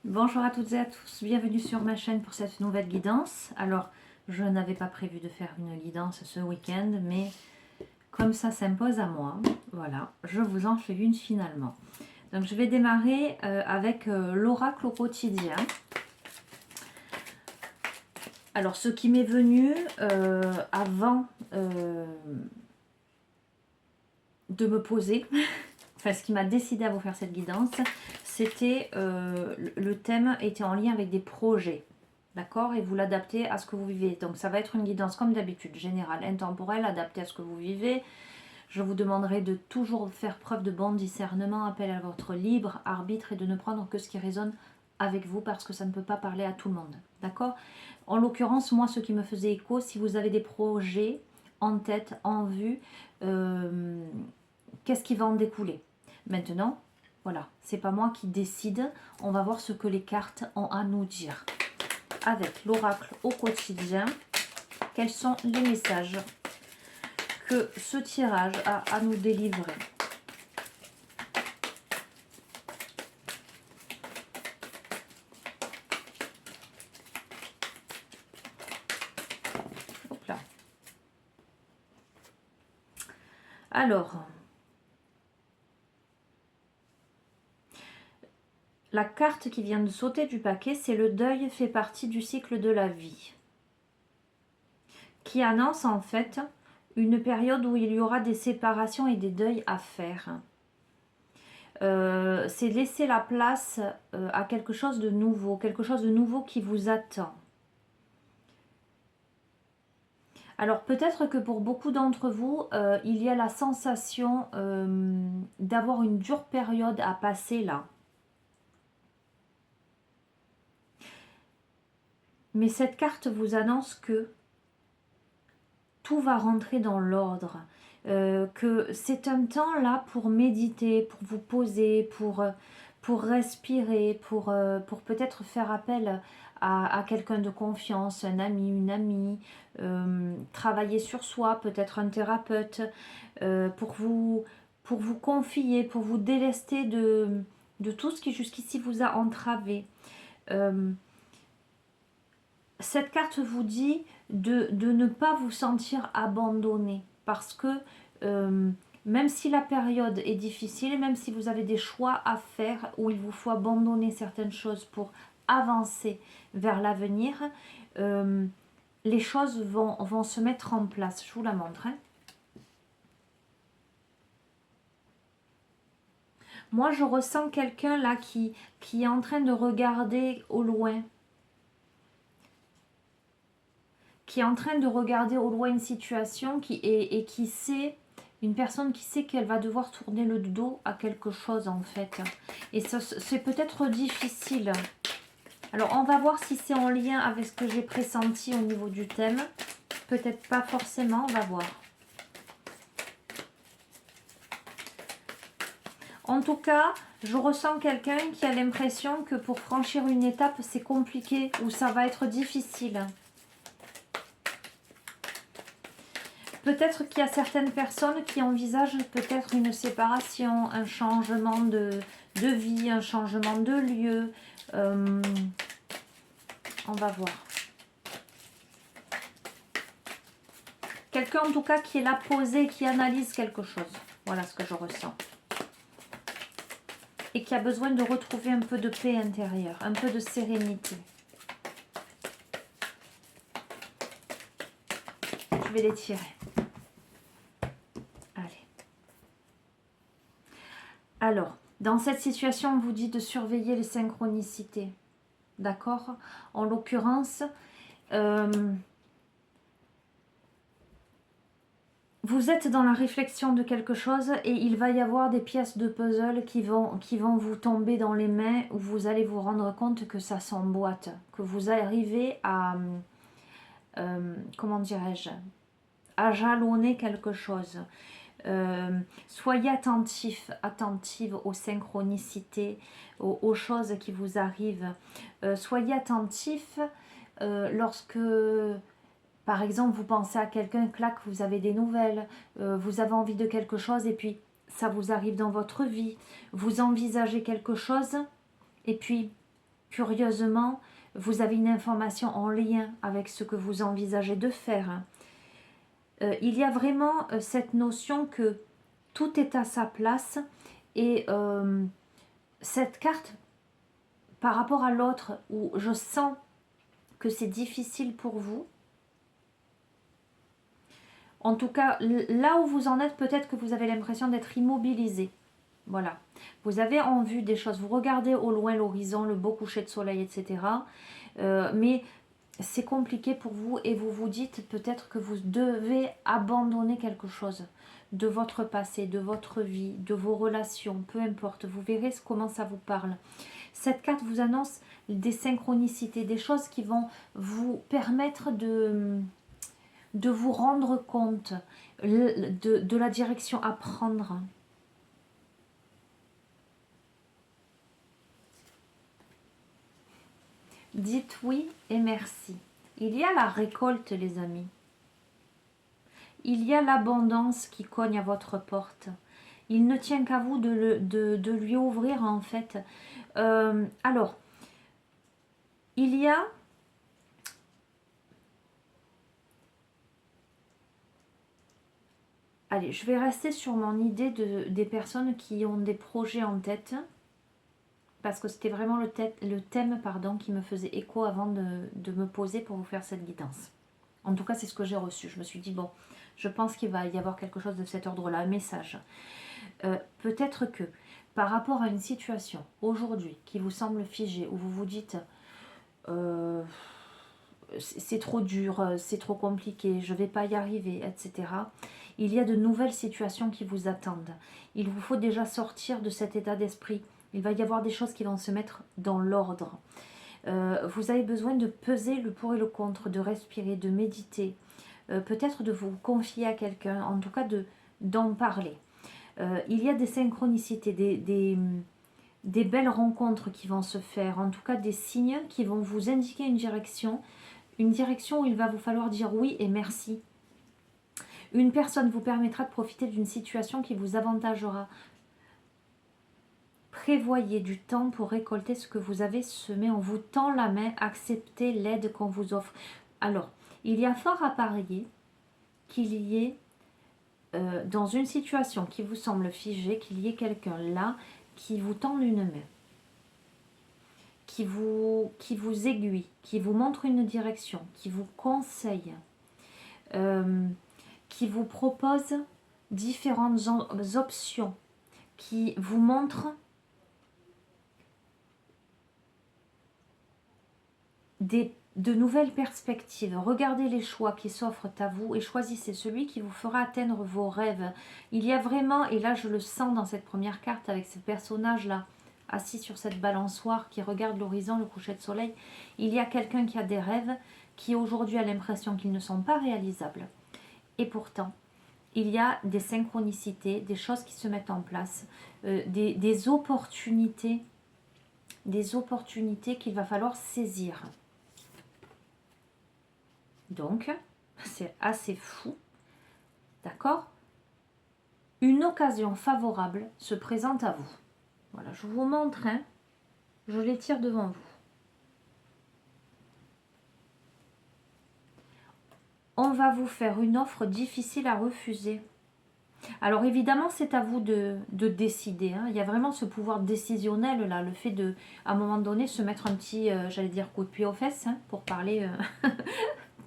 Bonjour à toutes et à tous, bienvenue sur ma chaîne pour cette nouvelle guidance. Alors, je n'avais pas prévu de faire une guidance ce week-end, mais comme ça s'impose à moi, voilà, je vous en fais une finalement. Donc, je vais démarrer avec l'oracle au quotidien. Alors, ce qui m'est venu avant de me poser, enfin, ce qui m'a décidé à vous faire cette guidance, c'était le thème était en lien avec des projets. D'accord? Et vous l'adaptez à ce que vous vivez. Donc ça va être une guidance comme d'habitude, générale, intemporelle, adaptée à ce que vous vivez. Je vous demanderai de toujours faire preuve de bon discernement, appel à votre libre arbitre et de ne prendre que ce qui résonne avec vous parce que ça ne peut pas parler à tout le monde. D'accord? En l'occurrence, moi, ce qui me faisait écho, si vous avez des projets en tête, en vue, qu'est-ce qui va en découler? Maintenant, voilà, c'est pas moi qui décide. On va voir ce que les cartes ont à nous dire. Avec l'oracle au quotidien, quels sont les messages que ce tirage a à nous délivrer? Hop là. Alors, la carte qui vient de sauter du paquet, c'est le deuil fait partie du cycle de la vie, qui annonce en fait une période où il y aura des séparations et des deuils à faire. C'est laisser la place à quelque chose de nouveau qui vous attend. Alors peut-être que pour beaucoup d'entre vous, il y a la sensation d'avoir une dure période à passer là. Mais cette carte vous annonce que tout va rentrer dans l'ordre. Que c'est un temps là pour méditer, pour vous poser, pour respirer, pour peut-être faire appel à quelqu'un de confiance, un ami, une amie, travailler sur soi, peut-être un thérapeute, pour vous confier, pour vous délester de tout ce qui jusqu'ici vous a entravé. Cette carte vous dit de ne pas vous sentir abandonné parce que même si la période est difficile, même si vous avez des choix à faire où il vous faut abandonner certaines choses pour avancer vers l'avenir, les choses vont se mettre en place. Je vous la montre. Moi, je ressens quelqu'un là qui est en train de regarder au loin. Qui est en train de regarder au loin une situation et qui sait, une personne qui sait qu'elle va devoir tourner le dos à quelque chose en fait. Et c'est peut-être difficile. Alors on va voir si c'est en lien avec ce que j'ai pressenti au niveau du thème. Peut-être pas forcément, on va voir. En tout cas, je ressens quelqu'un qui a l'impression que pour franchir une étape, c'est compliqué ou ça va être difficile. Peut-être qu'il y a certaines personnes qui envisagent peut-être une séparation, un changement de vie, un changement de lieu. On va voir. Quelqu'un en tout cas qui est là posé, qui analyse quelque chose. Voilà ce que je ressens. Et qui a besoin de retrouver un peu de paix intérieure, un peu de sérénité. Je vais les tirer. Alors, dans cette situation, on vous dit de surveiller les synchronicités. D'accord? En l'occurrence, vous êtes dans la réflexion de quelque chose et il va y avoir des pièces de puzzle qui vont vous tomber dans les mains où vous allez vous rendre compte que ça s'emboîte, que vous arrivez à, comment dirais-je, à jalonner quelque chose. Soyez attentive aux synchronicités, aux choses qui vous arrivent. Soyez attentif lorsque, par exemple, vous pensez à quelqu'un, clac, vous avez des nouvelles, vous avez envie de quelque chose et puis ça vous arrive dans votre vie. Vous envisagez quelque chose et puis curieusement, vous avez une information en lien avec ce que vous envisagez de faire. Il y a vraiment cette notion que tout est à sa place et cette carte, par rapport à l'autre, où je sens que c'est difficile pour vous, en tout cas, là où vous en êtes, peut-être que vous avez l'impression d'être immobilisé. Voilà. Vous avez en vue des choses. Vous regardez au loin l'horizon, le beau coucher de soleil, etc. Mais c'est compliqué pour vous et vous vous dites peut-être que vous devez abandonner quelque chose de votre passé, de votre vie, de vos relations, peu importe. Vous verrez comment ça vous parle. Cette carte vous annonce des synchronicités, des choses qui vont vous permettre de vous rendre compte de la direction à prendre. Dites oui et merci. Il y a la récolte, les amis. Il y a l'abondance qui cogne à votre porte. Il ne tient qu'à vous de lui ouvrir, en fait. Alors, il y a... Allez, je vais rester sur mon idée des personnes qui ont des projets en tête. Parce que c'était vraiment le thème qui me faisait écho avant de me poser pour vous faire cette guidance. En tout cas, c'est ce que j'ai reçu. Je me suis dit, bon, je pense qu'il va y avoir quelque chose de cet ordre-là, un message. Peut-être que par rapport à une situation aujourd'hui qui vous semble figée, où vous vous dites, c'est trop dur, c'est trop compliqué, je ne vais pas y arriver, etc. Il y a de nouvelles situations qui vous attendent. Il vous faut déjà sortir de cet état d'esprit. Il va y avoir des choses qui vont se mettre dans l'ordre. Vous avez besoin de peser le pour et le contre, de respirer, de méditer, peut-être de vous confier à quelqu'un, en tout cas d'en parler. Il y a des synchronicités, des belles rencontres qui vont se faire, en tout cas des signes qui vont vous indiquer une direction où il va vous falloir dire oui et merci. Une personne vous permettra de profiter d'une situation qui vous avantagera. Prévoyez du temps pour récolter ce que vous avez semé. On vous tend la main, acceptez l'aide qu'on vous offre. Alors, il y a fort à parier qu'il y ait, dans une situation qui vous semble figée, qu'il y ait quelqu'un là qui vous tend une main, qui vous aiguille, qui vous montre une direction, qui vous conseille, qui vous propose différentes options, qui vous montre de nouvelles perspectives. Regardez les choix qui s'offrent à vous et choisissez celui qui vous fera atteindre vos rêves. Il y a vraiment, et là je le sens dans cette première carte avec ce personnage-là, assis sur cette balançoire qui regarde l'horizon, le coucher de soleil, il y a quelqu'un qui a des rêves qui aujourd'hui a l'impression qu'ils ne sont pas réalisables. Et pourtant, il y a des synchronicités, des choses qui se mettent en place, des opportunités qu'il va falloir saisir. Donc, c'est assez fou, d'accord? Une occasion favorable se présente à vous. Voilà, je vous montre, hein, je les tire devant vous. On va vous faire une offre difficile à refuser. Alors évidemment, c'est à vous de décider. Hein. Il y a vraiment ce pouvoir décisionnel là, le fait de, à un moment donné, se mettre un petit, j'allais dire, coup de pied aux fesses, hein, pour parler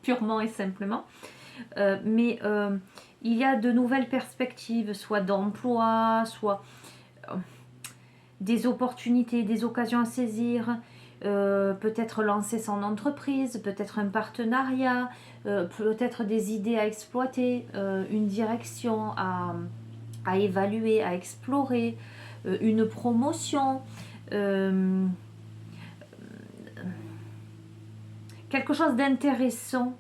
purement et simplement. Mais il y a de nouvelles perspectives, soit d'emploi, soit des opportunités, des occasions à saisir, peut-être lancer son entreprise, peut-être un partenariat, peut-être des idées à exploiter, une direction à évaluer, à explorer, une promotion, quelque chose d'intéressant.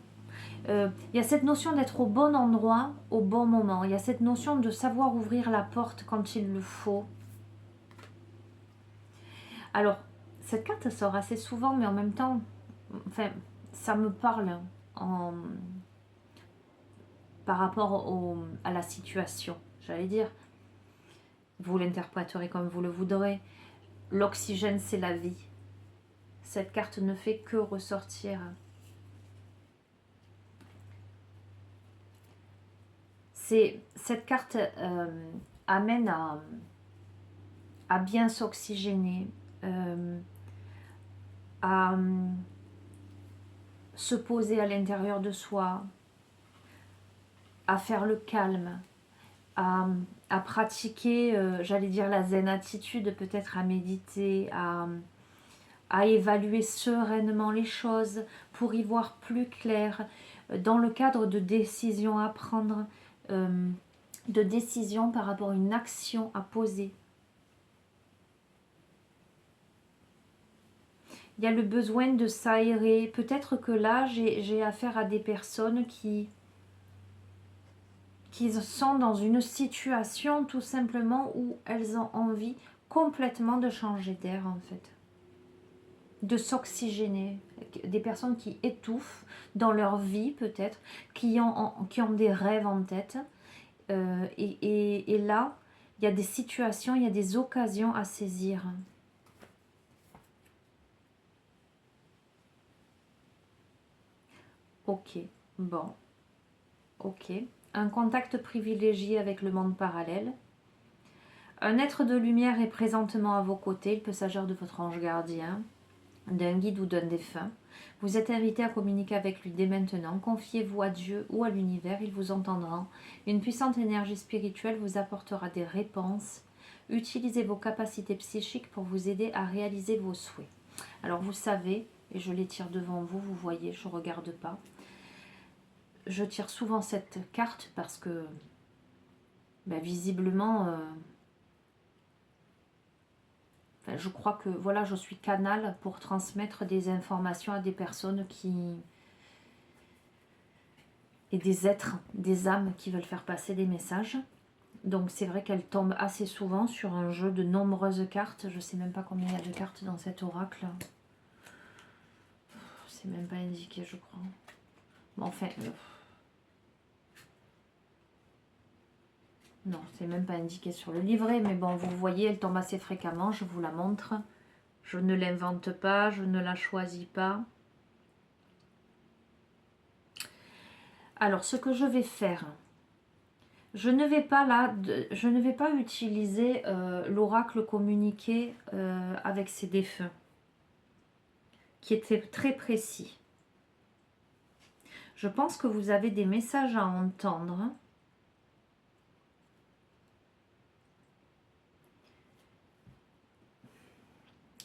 Il y a cette notion d'être au bon endroit, au bon moment. Il y a cette notion de savoir ouvrir la porte quand il le faut. Alors, cette carte sort assez souvent, mais en même temps, enfin, ça me parle par rapport à la situation, j'allais dire. Vous l'interpréterez comme vous le voudrez. L'oxygène, c'est la vie. Cette carte ne fait que ressortir. Cette carte amène à bien s'oxygéner, à se poser à l'intérieur de soi, à faire le calme, à pratiquer, j'allais dire la zen attitude, peut-être à méditer, à évaluer sereinement les choses pour y voir plus clair dans le cadre de décisions à prendre, de décisions par rapport à une action à poser. Il y a le besoin de s'aérer. Peut-être que là, j'ai affaire à des personnes qui sont dans une situation tout simplement où elles ont envie complètement de changer d'air en fait. De s'oxygéner. Des personnes qui étouffent dans leur vie peut-être, qui ont des rêves en tête. Et là, il y a des situations, il y a des occasions à saisir. Ok, bon, ok. Un contact privilégié avec le monde parallèle. Un être de lumière est présentement à vos côtés. Il peut s'agir de votre ange gardien, d'un guide ou d'un défunt. Vous êtes invité à communiquer avec lui dès maintenant. Confiez-vous à Dieu ou à l'univers, il vous entendra. Une puissante énergie spirituelle vous apportera des réponses. Utilisez vos capacités psychiques pour vous aider à réaliser vos souhaits. Alors vous savez, et je les tire devant vous, vous voyez, je ne regarde pas. Je tire souvent cette carte parce que visiblement, je crois que voilà, je suis canal pour transmettre des informations à des personnes et des êtres, des âmes qui veulent faire passer des messages. Donc c'est vrai qu'elle tombe assez souvent sur un jeu de nombreuses cartes. Je ne sais même pas combien il y a de cartes dans cet oracle. C'est même pas indiqué, je crois. Bon, enfin... non, c'est même pas indiqué sur le livret, mais bon, vous voyez, elle tombe assez fréquemment, je vous la montre. Je ne l'invente pas, je ne la choisis pas. Alors, ce que je vais faire, je ne vais pas utiliser l'oracle communiqué avec ses défunts, qui était très précis. Je pense que vous avez des messages à entendre.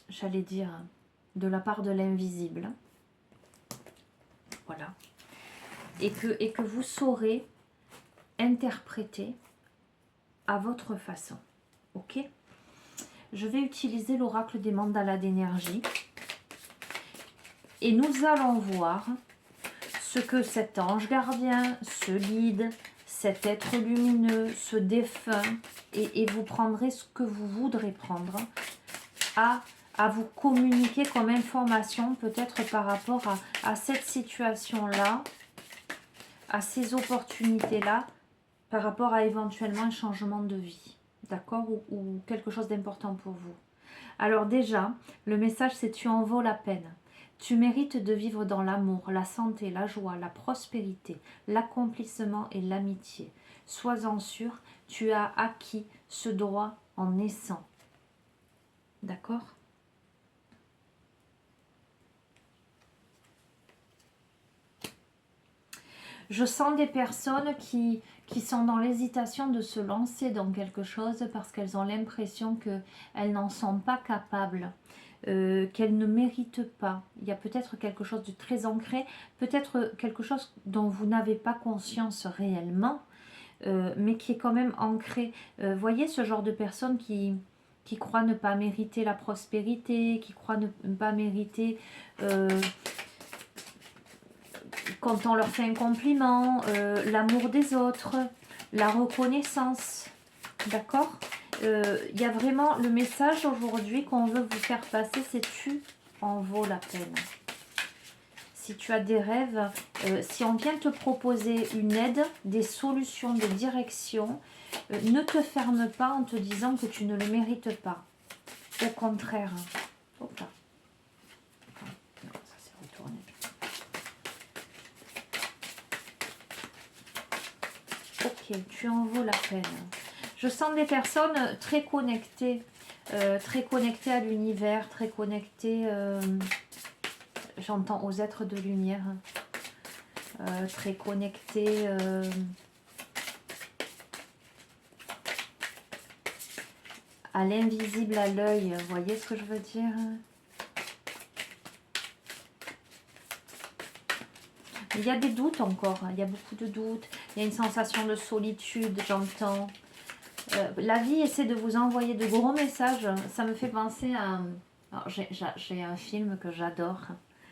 J'allais dire, de la part de l'invisible. Voilà. Et que vous saurez interpréter à votre façon. Ok? Je vais utiliser l'oracle des mandalas d'énergie. Et nous allons voir ce que cet ange gardien, ce guide, cet être lumineux, ce défunt, et vous prendrez ce que vous voudrez prendre à vous communiquer comme information, peut-être par rapport à cette situation-là, à ces opportunités-là, par rapport à éventuellement un changement de vie, d'accord, ou quelque chose d'important pour vous. Alors déjà, le message c'est: tu en vaux la peine. Tu mérites de vivre dans l'amour, la santé, la joie, la prospérité, l'accomplissement et l'amitié. Sois-en sûr, tu as acquis ce droit en naissant. D'accord ? Je sens des personnes qui sont dans l'hésitation de se lancer dans quelque chose parce qu'elles ont l'impression qu'elles n'en sont pas capables, qu'elles ne méritent pas. Il y a peut-être quelque chose de très ancré, peut-être quelque chose dont vous n'avez pas conscience réellement, mais qui est quand même ancré. Voyez ce genre de personnes qui croient ne pas mériter la prospérité, qui croient ne pas mériter... quand on leur fait un compliment, l'amour des autres, la reconnaissance, d'accord ? Il y a vraiment le message aujourd'hui qu'on veut vous faire passer, c'est: tu en vaux la peine. Si tu as des rêves, si on vient te proposer une aide, des solutions, des directions, ne te ferme pas en te disant que tu ne le mérites pas. Au contraire. Hop là. Ok, tu en vaux la peine. Je sens des personnes très connectées à l'univers, très connectées, j'entends aux êtres de lumière, très connectées à l'invisible à l'œil. Vous voyez ce que je veux dire? Il y a des doutes encore, il y a beaucoup de doutes. Il y a une sensation de solitude, j'entends. La vie essaie de vous envoyer de gros messages. Ça me fait penser à... J'ai un film que j'adore.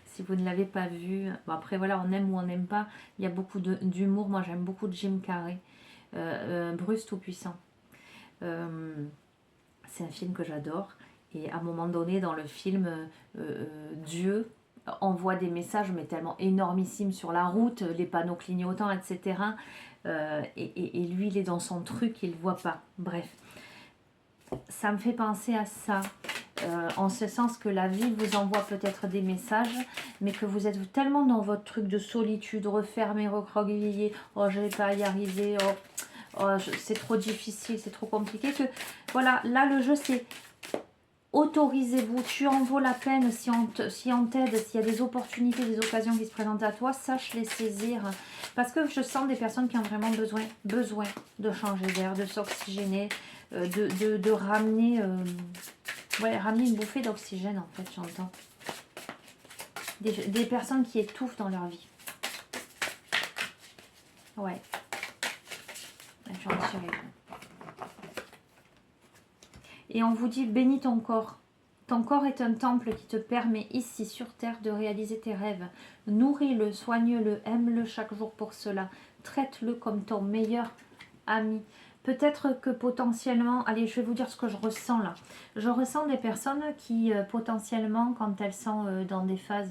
Si vous ne l'avez pas vu... Bon, après, voilà, on aime ou on n'aime pas. Il y a beaucoup d'humour. Moi, j'aime beaucoup Jim Carrey. Bruce Tout-Puissant. C'est un film que j'adore. Et à un moment donné, dans le film, Dieu envoie des messages, mais tellement énormissimes sur la route, les panneaux clignotants, etc. Et lui, il est dans son truc, il ne voit pas. Bref, ça me fait penser à ça. En ce sens que la vie vous envoie peut-être des messages, mais que vous êtes tellement dans votre truc de solitude, refermé, recroquevillé, oh je vais pas y arriver, c'est trop difficile, c'est trop compliqué, que voilà, là le jeu c'est autorisez-vous, tu en vaux la peine si on t'aide, s'il y a des opportunités, des occasions qui se présentent à toi, sache les saisir. Parce que je sens des personnes qui ont vraiment besoin de changer d'air, de s'oxygéner, de ramener, ramener une bouffée d'oxygène en fait, j'entends. Des personnes qui étouffent dans leur vie. Ouais. J'en suis. Et on vous dit, bénis ton corps. Ton corps est un temple qui te permet ici sur terre de réaliser tes rêves. Nourris-le, soigne-le, aime-le chaque jour pour cela. Traite-le comme ton meilleur ami. Peut-être que potentiellement, allez, je vais vous dire ce que je ressens là. Je ressens des personnes qui potentiellement, quand elles sont dans des phases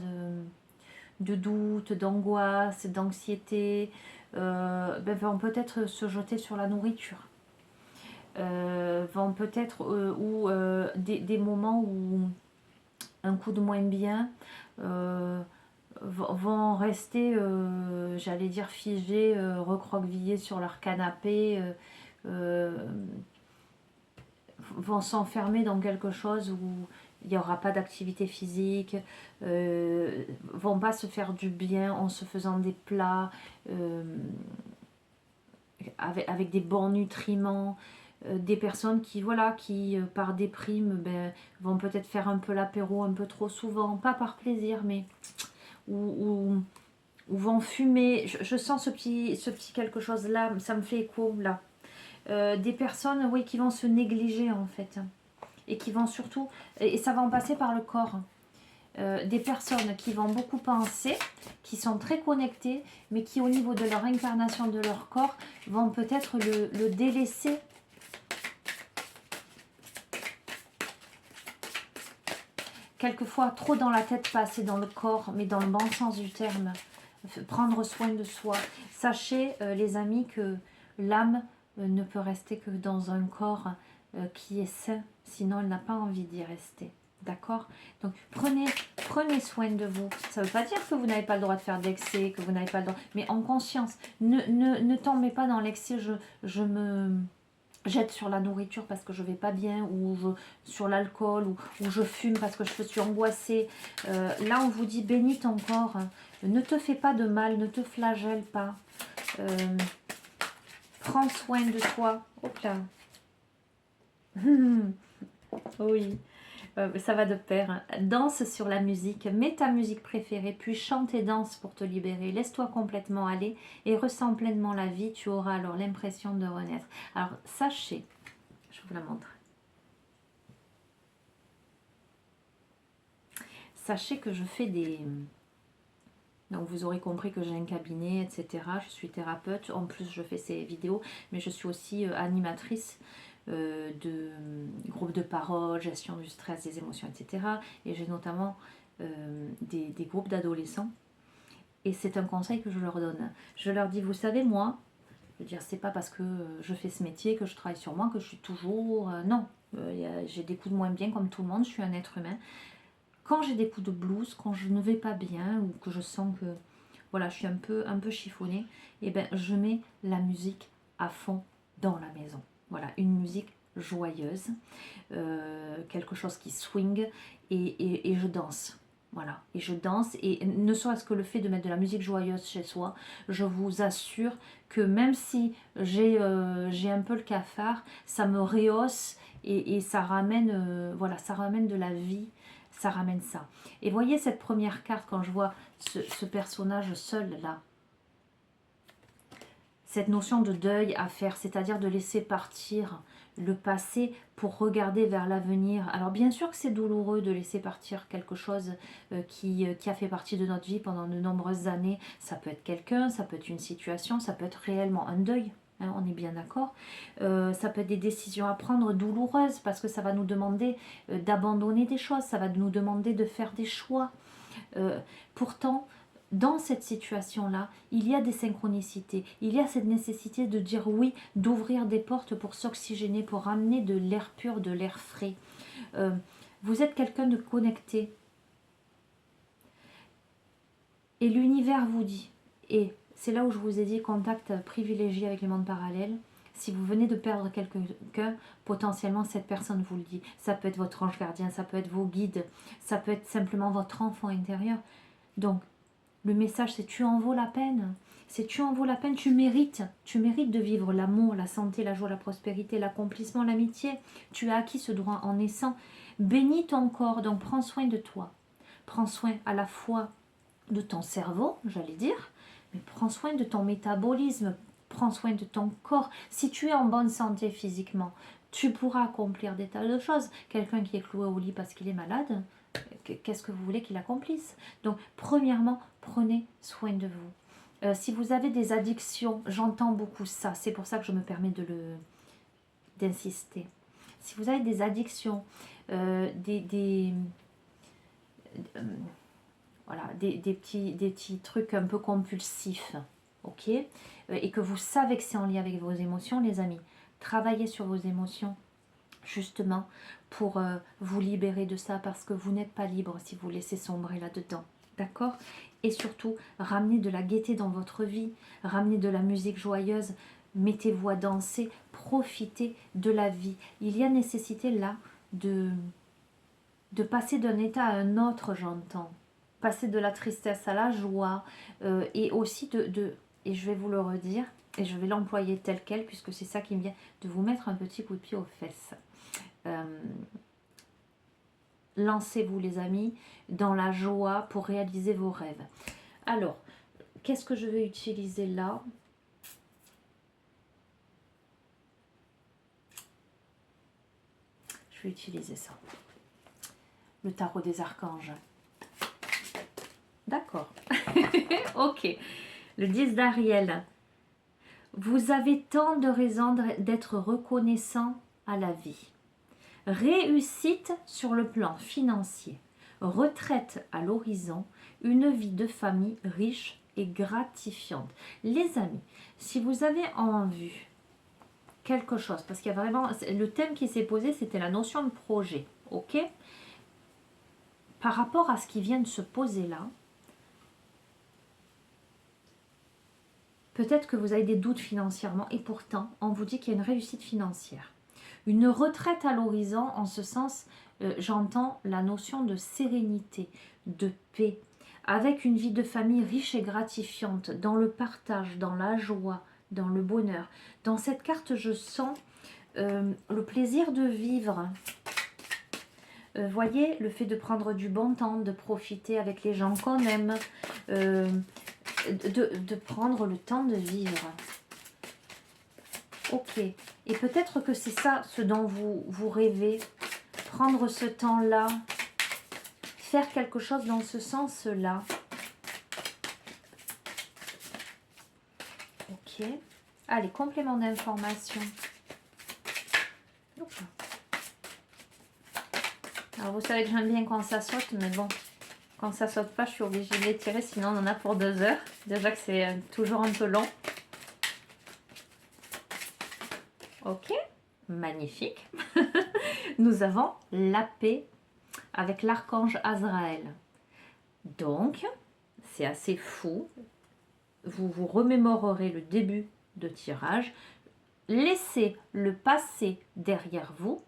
de doute, d'angoisse, d'anxiété, vont peut-être se jeter sur la nourriture. Vont peut-être ou des moments où un coup de moins bien vont rester, j'allais dire figés, recroquevillés sur leur canapé, vont s'enfermer dans quelque chose où il n'y aura pas d'activité physique, vont pas se faire du bien en se faisant des plats avec des bons nutriments. Des personnes qui, voilà, qui par déprime, vont peut-être faire un peu l'apéro un peu trop souvent, pas par plaisir, mais ou vont fumer. Je sens ce petit quelque chose là, ça me fait écho là. Des personnes, oui, qui vont se négliger en fait, et qui vont surtout, et ça va en passer par le corps. Des personnes qui vont beaucoup penser, qui sont très connectées, mais qui au niveau de leur incarnation de leur corps vont peut-être le délaisser. Quelquefois, trop dans la tête, pas assez dans le corps, mais dans le bon sens du terme. Prendre soin de soi. Sachez, les amis, que l'âme ne peut rester que dans un corps qui est sain, sinon elle n'a pas envie d'y rester. D'accord? Donc, prenez soin de vous. Ça ne veut pas dire que vous n'avez pas le droit de faire d'excès, que vous n'avez pas le droit, mais en conscience. Ne tombez pas dans l'excès. Je me jette sur la nourriture parce que je vais pas bien, ou sur l'alcool, ou je fume parce que je suis angoissée. Là, on vous dit, bénis ton corps. Ne te fais pas de mal, ne te flagelle pas. Prends soin de toi. Hop là. Oui. Ça va de pair. Danse sur la musique, mets ta musique préférée, puis chante et danse pour te libérer. Laisse-toi complètement aller et ressens pleinement la vie. Tu auras alors l'impression de renaître. Alors, sachez, je vous la montre. Sachez que je fais des... Donc, vous aurez compris que j'ai un cabinet, etc. Je suis thérapeute. En plus, je fais ces vidéos, mais je suis aussi animatrice de groupes de parole, gestion du stress, des émotions, etc. Et j'ai notamment des groupes d'adolescents. Et c'est un conseil que je leur donne. Je leur dis, vous savez, moi, je veux dire, c'est pas parce que je fais ce métier, que je travaille sur moi, que je suis toujours... non, j'ai des coups de moins bien comme tout le monde, je suis un être humain. Quand j'ai des coups de blues, quand je ne vais pas bien, ou que je sens que voilà, je suis un peu chiffonnée, et ben je mets la musique à fond dans la maison. Voilà, une musique joyeuse, quelque chose qui swing et je danse. Voilà, et je danse, et ne serait-ce que le fait de mettre de la musique joyeuse chez soi, je vous assure que même si j'ai un peu le cafard, ça me rehausse et ça ramène, voilà, ça ramène de la vie, ça ramène ça. Et voyez cette première carte, quand je vois ce personnage seul là, cette notion de deuil à faire, c'est-à-dire de laisser partir le passé pour regarder vers l'avenir. Alors bien sûr que c'est douloureux de laisser partir quelque chose qui a fait partie de notre vie pendant de nombreuses années. Ça peut être quelqu'un, ça peut être une situation, ça peut être réellement un deuil. Hein, on est bien d'accord. Ça peut être des décisions à prendre douloureuses parce que ça va nous demander d'abandonner des choses, ça va nous demander de faire des choix. Pourtant, dans cette situation-là, il y a des synchronicités, il y a cette nécessité de dire oui, d'ouvrir des portes pour s'oxygéner, pour ramener de l'air pur, de l'air frais. Vous êtes quelqu'un de connecté. Et l'univers vous dit, et c'est là où je vous ai dit contact privilégié avec les mondes parallèles. Si vous venez de perdre quelqu'un, potentiellement cette personne vous le dit. Ça peut être votre ange gardien, ça peut être vos guides, ça peut être simplement votre enfant intérieur. Donc, le message, c'est tu en vaux la peine. C'est tu en vaux la peine, tu mérites de vivre l'amour, la santé, la joie, la prospérité, l'accomplissement, l'amitié. Tu as acquis ce droit en naissant. Bénis ton corps, donc prends soin de toi. Prends soin à la fois de ton cerveau, j'allais dire, mais prends soin de ton métabolisme, prends soin de ton corps. Si tu es en bonne santé physiquement, tu pourras accomplir des tas de choses. Quelqu'un qui est cloué au lit parce qu'il est malade, qu'est-ce que vous voulez qu'il accomplisse? Donc, premièrement, prenez soin de vous. Si vous avez des addictions, j'entends beaucoup ça, c'est pour ça que je me permets d'insister. Si vous avez des addictions, voilà, des petits trucs un peu compulsifs, ok, et que vous savez que c'est en lien avec vos émotions, les amis, travaillez sur vos émotions, justement, pour vous libérer de ça, parce que vous n'êtes pas libre si vous laissez sombrer là-dedans, d'accord? Et surtout, ramenez de la gaieté dans votre vie, ramenez de la musique joyeuse, mettez-vous à danser, profitez de la vie. Il y a nécessité là de passer d'un état à un autre, j'entends. Passer de la tristesse à la joie, et aussi et je vais vous le redire, et je vais l'employer tel quel, puisque c'est ça qui me vient, de vous mettre un petit coup de pied aux fesses. Lancez-vous, les amis, dans la joie pour réaliser vos rêves. Alors, qu'est-ce que je vais utiliser là? Je vais utiliser ça. Le tarot des archanges. D'accord. Ok. Le 10 d'Ariel. Vous avez tant de raisons d'être reconnaissant à la vie. Réussite sur le plan financier. Retraite à l'horizon. Une vie de famille riche et gratifiante. Les amis, si vous avez en vue quelque chose, parce qu'il y a vraiment... Le thème qui s'est posé, c'était la notion de projet. Ok? Par rapport à ce qui vient de se poser là, peut-être que vous avez des doutes financièrement et pourtant, on vous dit qu'il y a une réussite financière. Une retraite à l'horizon, en ce sens, j'entends la notion de sérénité, de paix, avec une vie de famille riche et gratifiante, dans le partage, dans la joie, dans le bonheur. Dans cette carte, je sens le plaisir de vivre. Voyez, le fait de prendre du bon temps, de profiter avec les gens qu'on aime, de prendre le temps de vivre. Ok. Et peut-être que c'est ça ce dont vous rêvez. Prendre ce temps-là. Faire quelque chose dans ce sens-là. Ok. Allez, complément d'information. Alors, vous savez que j'aime bien quand ça saute, mais bon, quand ça saute pas, je suis obligée de l'étirer, sinon on en a pour 2 heures. Déjà que c'est toujours un peu long. Ok, magnifique. Nous avons la paix avec l'archange Azraël. Donc, c'est assez fou. Vous vous remémorerez le début de tirage. laissez le passé derrière vous.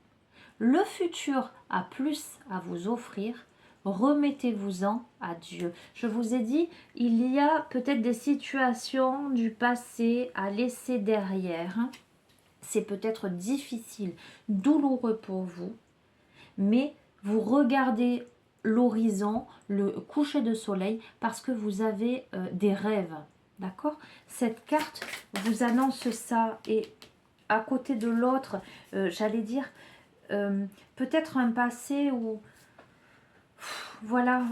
Le futur a plus à vous offrir. Remettez-vous-en à Dieu. Je vous ai dit, il y a peut-être des situations du passé à laisser derrière. C'est peut-être difficile, douloureux pour vous, mais vous regardez l'horizon, le coucher de soleil, parce que vous avez des rêves. D'accord? Cette carte vous annonce ça, et à côté de l'autre, j'allais dire, peut-être un passé où voilà,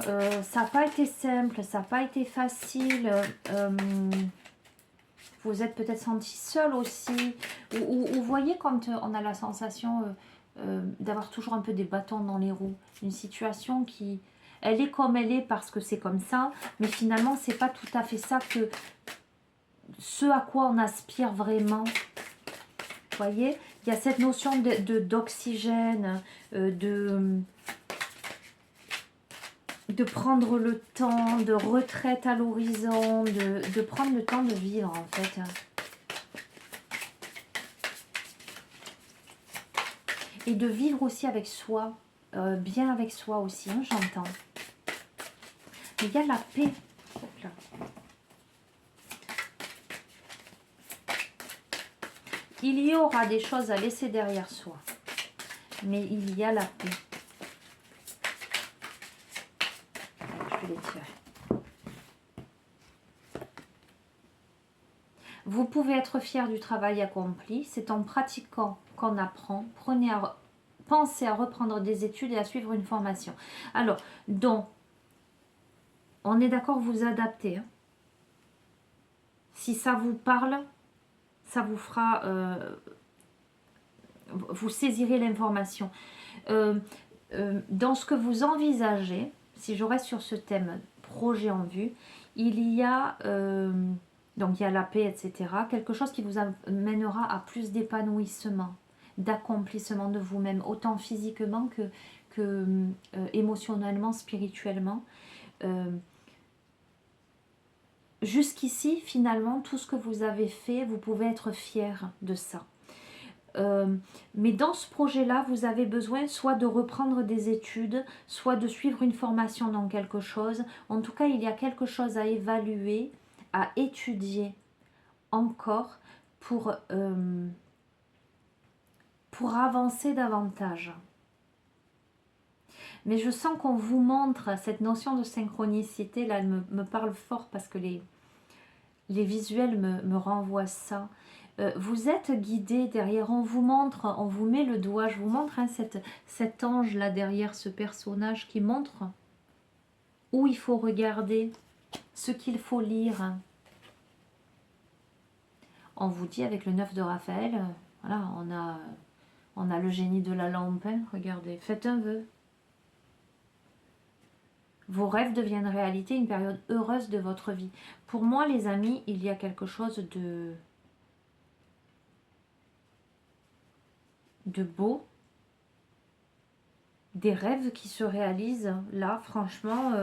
ça n'a pas été simple, ça n'a pas été facile. Vous êtes peut-être senti seul aussi. Ou vous voyez quand on a la sensation d'avoir toujours un peu des bâtons dans les roues. Une situation qui, elle est comme elle est parce que c'est comme ça. Mais finalement, c'est pas tout à fait ça que ce à quoi on aspire vraiment. Vous voyez, il y a cette notion d'oxygène, de prendre le temps, de retraite à l'horizon, de prendre le temps de vivre en fait. Et de vivre aussi avec soi, bien avec soi aussi, hein, j'entends. Il y a la paix. Hop là. Il y aura des choses à laisser derrière soi, mais il y a la paix. Je vais les tirer. Vous pouvez être fier du travail accompli. C'est en pratiquant qu'on apprend. Pensez à reprendre des études et à suivre une formation. Alors, donc, on est d'accord, vous adaptez. Hein. Si ça vous parle, ça vous fera... vous saisirez l'information. Dans ce que vous envisagez, si je reste sur ce thème projet en vue, il y a... donc il y a la paix, etc. Quelque chose qui vous amènera à plus d'épanouissement, d'accomplissement de vous-même, autant physiquement que émotionnellement, spirituellement. Jusqu'ici, finalement, tout ce que vous avez fait, vous pouvez être fier de ça. Mais dans ce projet-là, vous avez besoin soit de reprendre des études, soit de suivre une formation dans quelque chose. En tout cas, il y a quelque chose à évaluer, à étudier encore pour avancer davantage. Mais je sens qu'on vous montre cette notion de synchronicité, là, elle me parle fort parce que les visuels me renvoient ça. Vous êtes guidé derrière, on vous montre, on vous met le doigt, je vous montre hein, cet ange là derrière ce personnage qui montre où il faut regarder, ce qu'il faut lire. On vous dit avec le 9 de Raphaël, voilà, on a le génie de la lampe, hein, regardez, faites un vœu. Vos rêves deviennent réalité, une période heureuse de votre vie. Pour moi les amis, il y a quelque chose de beau, des rêves qui se réalisent là, franchement,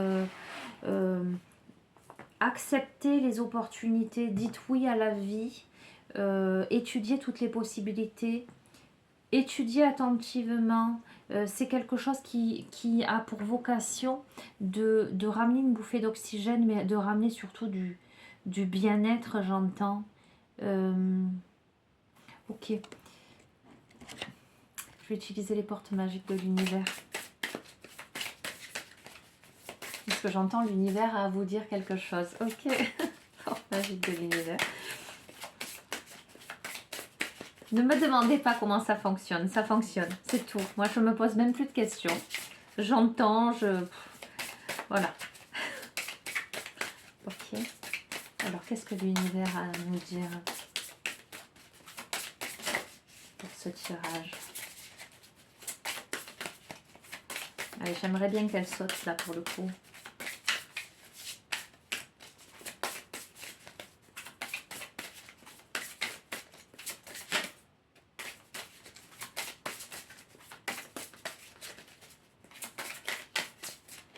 acceptez les opportunités, dites oui à la vie, étudiez toutes les possibilités, étudiez attentivement, c'est quelque chose qui a pour vocation de ramener une bouffée d'oxygène, mais de ramener surtout du bien-être, j'entends. Ok. Je vais utiliser les portes magiques de l'univers. Parce que j'entends l'univers à vous dire quelque chose. Ok. Porte magique de l'univers. Ne me demandez pas comment ça fonctionne. Ça fonctionne. C'est tout. Moi, je me pose même plus de questions. J'entends, voilà. Ok. Alors, qu'est-ce que l'univers a à nous dire pour ce tirage? Allez, j'aimerais bien qu'elle saute là pour le coup.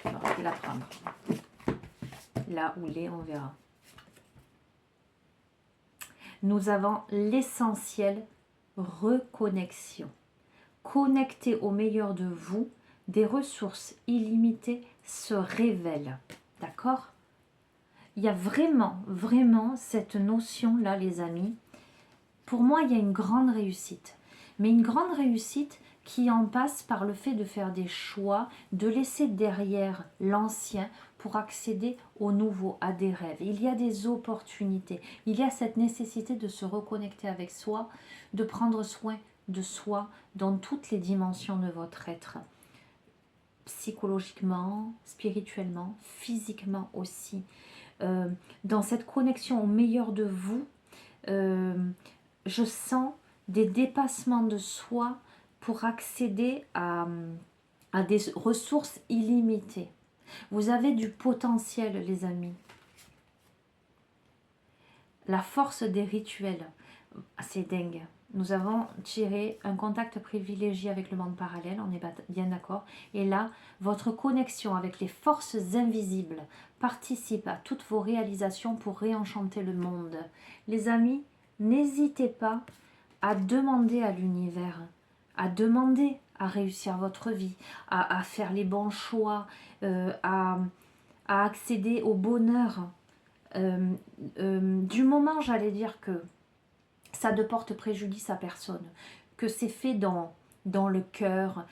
Alors, je vais la prendre. Là où les, on verra. Nous avons l'essentiel reconnexion. Connecté au meilleur de vous, des ressources illimitées se révèlent. D'accord? Il y a vraiment cette notion-là, les amis. Pour moi, il y a une grande réussite. Mais une grande réussite qui en passe par le fait de faire des choix, de laisser derrière l'ancien pour accéder au nouveau, à des rêves. Il y a des opportunités. Il y a cette nécessité de se reconnecter avec soi, de prendre soin de soi dans toutes les dimensions de votre être. Psychologiquement, spirituellement, physiquement aussi. Dans cette connexion au meilleur de vous, je sens des dépassements de soi pour accéder à des ressources illimitées. Vous avez du potentiel, les amis. La force des rituels, c'est dingue. Nous avons tiré un contact privilégié avec le monde parallèle, on est bien d'accord. Et là, votre connexion avec les forces invisibles participe à toutes vos réalisations pour réenchanter le monde. Les amis, n'hésitez pas à demander à l'univers, à demander à réussir votre vie, à faire les bons choix, à accéder au bonheur. Du moment, j'allais dire que ça ne porte préjudice à personne, que c'est fait dans le cœur,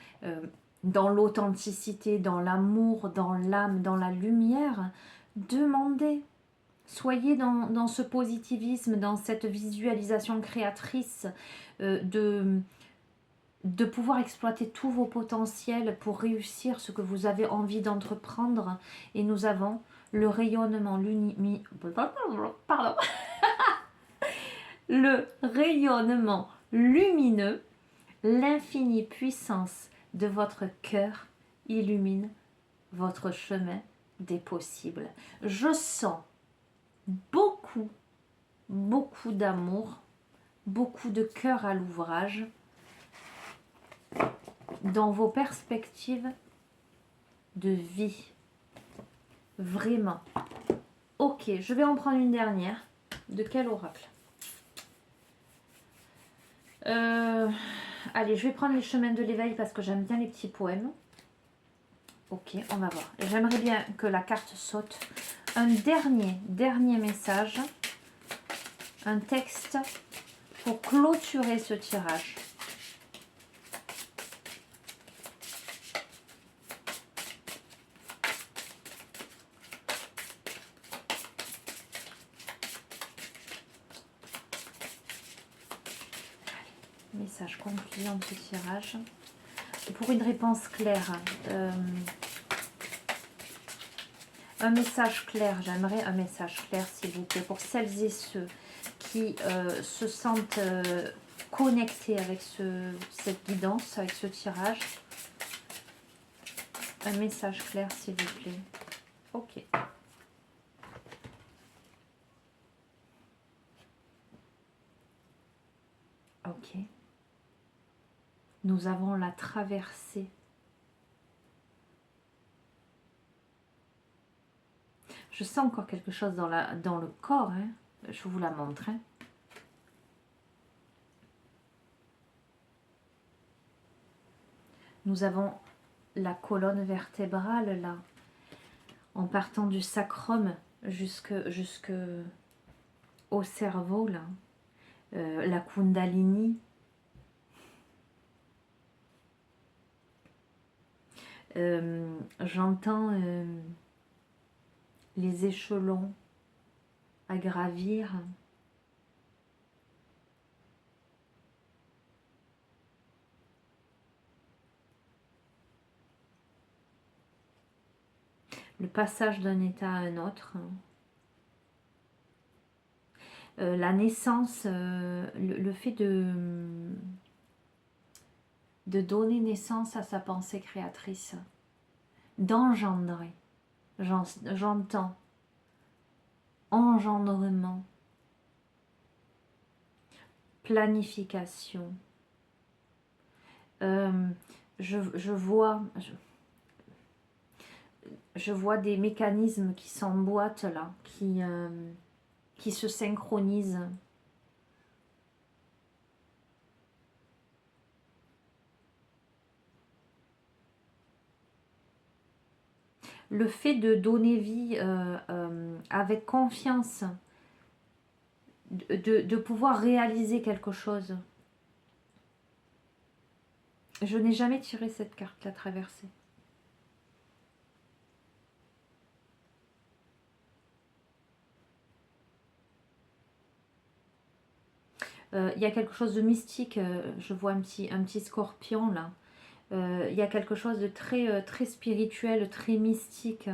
dans l'authenticité, dans l'amour, dans l'âme, dans la lumière, demandez. Soyez dans ce positivisme, dans cette visualisation créatrice de pouvoir exploiter tous vos potentiels pour réussir ce que vous avez envie d'entreprendre. Et nous avons le rayonnement le rayonnement lumineux, l'infinie puissance de votre cœur illumine votre chemin des possibles. Je sens beaucoup d'amour, beaucoup de cœur à l'ouvrage dans vos perspectives de vie. Vraiment. Ok, je vais en prendre une dernière. De quel oracle? Allez, je vais prendre les chemins de l'éveil parce que j'aime bien les petits poèmes. Ok, on va voir. J'aimerais bien que la carte saute. Un dernier message. Un texte pour clôturer ce tirage. Message concluant de ce tirage. Pour une réponse claire, un message clair, j'aimerais un message clair s'il vous plaît, pour celles et ceux qui se sentent connectés avec cette guidance, avec ce tirage. Un message clair s'il vous plaît. Ok. Ok. Nous avons la traversée. Je sens encore quelque chose dans le corps. Hein. Je vous la montre. Hein. Nous avons la colonne vertébrale là. En partant du sacrum jusque au cerveau là. La kundalini. J'entends les échelons à gravir. Le passage d'un état à un autre. La naissance, le fait de donner naissance à sa pensée créatrice, d'engendrer. J'entends engendrement, planification. Je vois des mécanismes qui s'emboîtent là, qui se synchronisent. le fait de donner vie avec confiance, de pouvoir réaliser quelque chose. Je n'ai jamais tiré cette carte, la traversée. Il y a quelque chose de mystique, je vois un petit scorpion là. Il y a quelque chose de très spirituel, très mystique.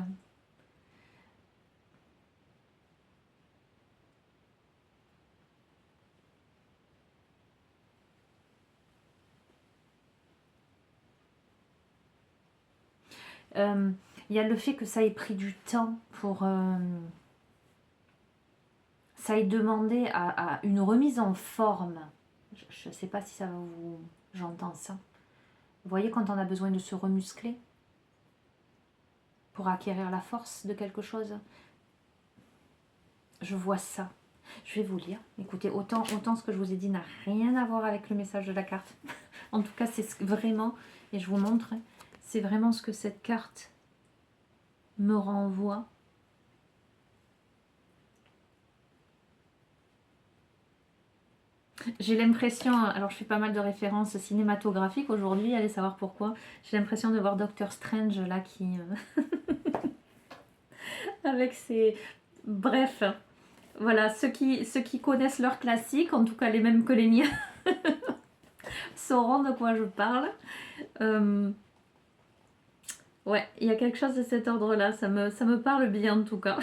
Il y a le fait que ça ait pris du temps pour... ça ait demandé à une remise en forme. Je ne sais pas si ça va vous... J'entends ça. Vous voyez quand on a besoin de se remuscler pour acquérir la force de quelque chose. Je vois ça. Je vais vous lire. Écoutez, autant ce que je vous ai dit n'a rien à voir avec le message de la carte. En tout cas, c'est vraiment, et je vous montre, c'est vraiment ce que cette carte me renvoie. J'ai l'impression, alors je fais pas mal de références cinématographiques aujourd'hui, allez savoir pourquoi. J'ai l'impression de voir Doctor Strange là qui... avec ses... Bref, voilà, ceux qui connaissent leurs classiques, en tout cas les mêmes que les miens, sauront de quoi je parle. Ouais, il y a quelque chose de cet ordre-là, ça me parle bien en tout cas.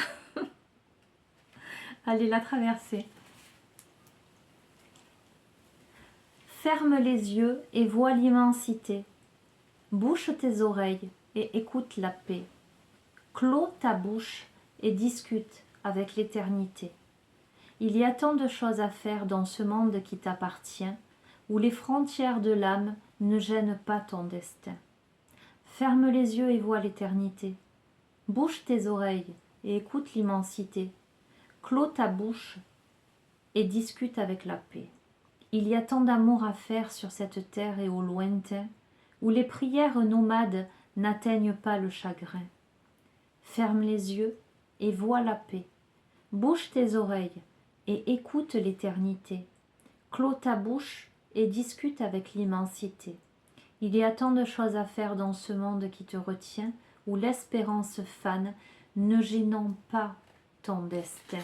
Allez, la traverser. Ferme les yeux et vois l'immensité. Bouche tes oreilles et écoute la paix. Clôt ta bouche et discute avec l'éternité. Il y a tant de choses à faire dans ce monde qui t'appartient, où les frontières de l'âme ne gênent pas ton destin. Ferme les yeux et vois l'éternité. Bouche tes oreilles et écoute l'immensité. Clôt ta bouche et discute avec la paix. Il y a tant d'amour à faire sur cette terre et au lointain, où les prières nomades n'atteignent pas le chagrin. Ferme les yeux et vois la paix. Bouche tes oreilles et écoute l'éternité. Clôt ta bouche et discute avec l'immensité. Il y a tant de choses à faire dans ce monde qui te retient, où l'espérance fane, ne gênant pas ton destin.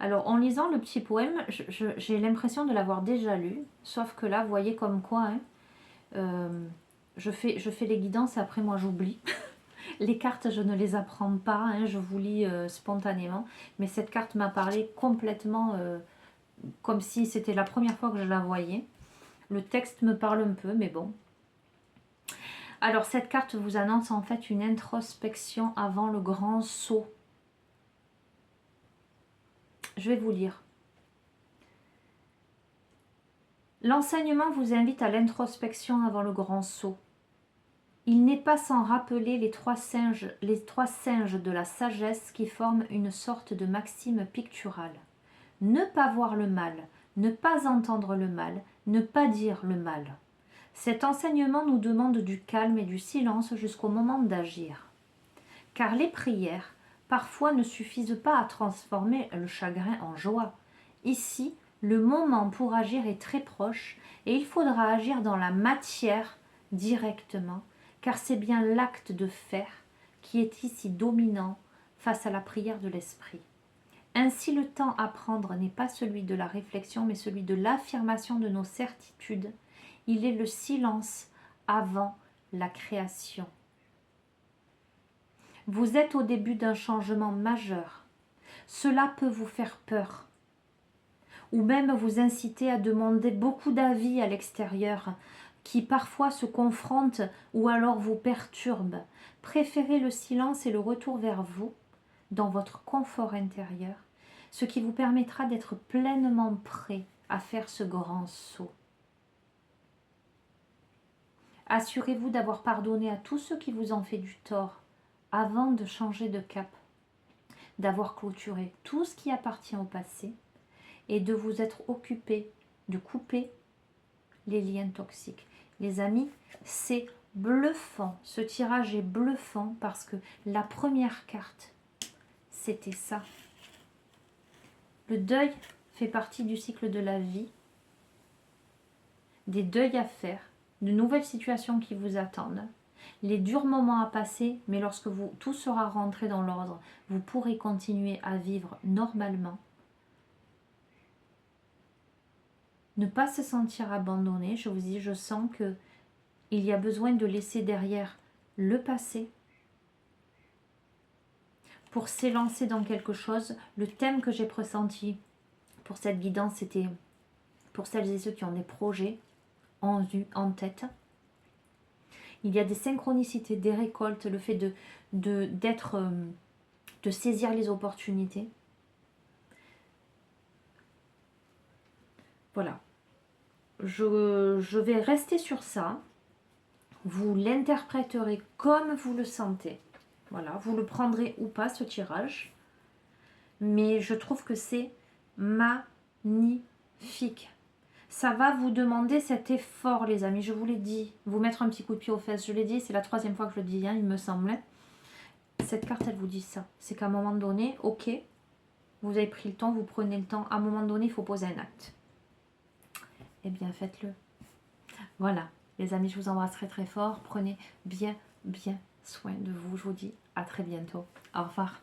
Alors, en lisant le petit poème, j'ai l'impression de l'avoir déjà lu, sauf que là, vous voyez comme quoi, je fais les guidances et après moi j'oublie. Les cartes, je ne les apprends pas, je vous lis spontanément, mais cette carte m'a parlé complètement comme si c'était la première fois que je la voyais. Le texte me parle un peu, mais bon. Alors, cette carte vous annonce en fait une introspection avant le grand saut. Je vais vous lire. L'enseignement vous invite à l'introspection avant le grand saut. Il n'est pas sans rappeler les trois singes de la sagesse qui forment une sorte de maxime picturale. Ne pas voir le mal, ne pas entendre le mal, ne pas dire le mal. Cet enseignement nous demande du calme et du silence jusqu'au moment d'agir. Car les prières, parfois, ne suffisent pas à transformer le chagrin en joie. Ici, le moment pour agir est très proche et il faudra agir dans la matière directement, car c'est bien l'acte de faire qui est ici dominant face à la prière de l'esprit. Ainsi, le temps à prendre n'est pas celui de la réflexion, mais celui de l'affirmation de nos certitudes. Il est le silence avant la création. Vous êtes au début d'un changement majeur. Cela peut vous faire peur, ou même vous inciter à demander beaucoup d'avis à l'extérieur, qui parfois se confrontent ou alors vous perturbent. Préférez le silence et le retour vers vous, dans votre confort intérieur, ce qui vous permettra d'être pleinement prêt à faire ce grand saut. Assurez-vous d'avoir pardonné à tous ceux qui vous ont fait du tort avant de changer de cap, d'avoir clôturé tout ce qui appartient au passé et de vous être occupé de couper les liens toxiques. Les amis, c'est bluffant. Ce tirage est bluffant parce que la première carte, c'était ça. Le deuil fait partie du cycle de la vie. Des deuils à faire, de nouvelles situations qui vous attendent, les durs moments à passer, mais lorsque tout sera rentré dans l'ordre, vous pourrez continuer à vivre normalement. Ne pas se sentir abandonné, je vous dis, je sens que il y a besoin de laisser derrière le passé pour s'élancer dans quelque chose. Le thème que j'ai pressenti pour cette guidance, c'était pour celles et ceux qui ont des projets en vue, en tête. Il y a des synchronicités, des récoltes, le fait de saisir les opportunités. Voilà. Je vais rester sur ça. Vous l'interpréterez comme vous le sentez. Voilà, vous le prendrez ou pas ce tirage. Mais je trouve que c'est magnifique. Ça va vous demander cet effort, les amis, je vous l'ai dit. Vous mettre un petit coup de pied aux fesses, je l'ai dit, c'est la 3e fois que je le dis, hein, il me semblait. Cette carte, elle vous dit ça. C'est qu'à un moment donné, ok, vous avez pris le temps, vous prenez le temps. À un moment donné, il faut poser un acte. Eh bien, faites-le. Voilà, les amis, je vous embrasse très très fort. Prenez bien soin de vous. Je vous dis à très bientôt. Au revoir.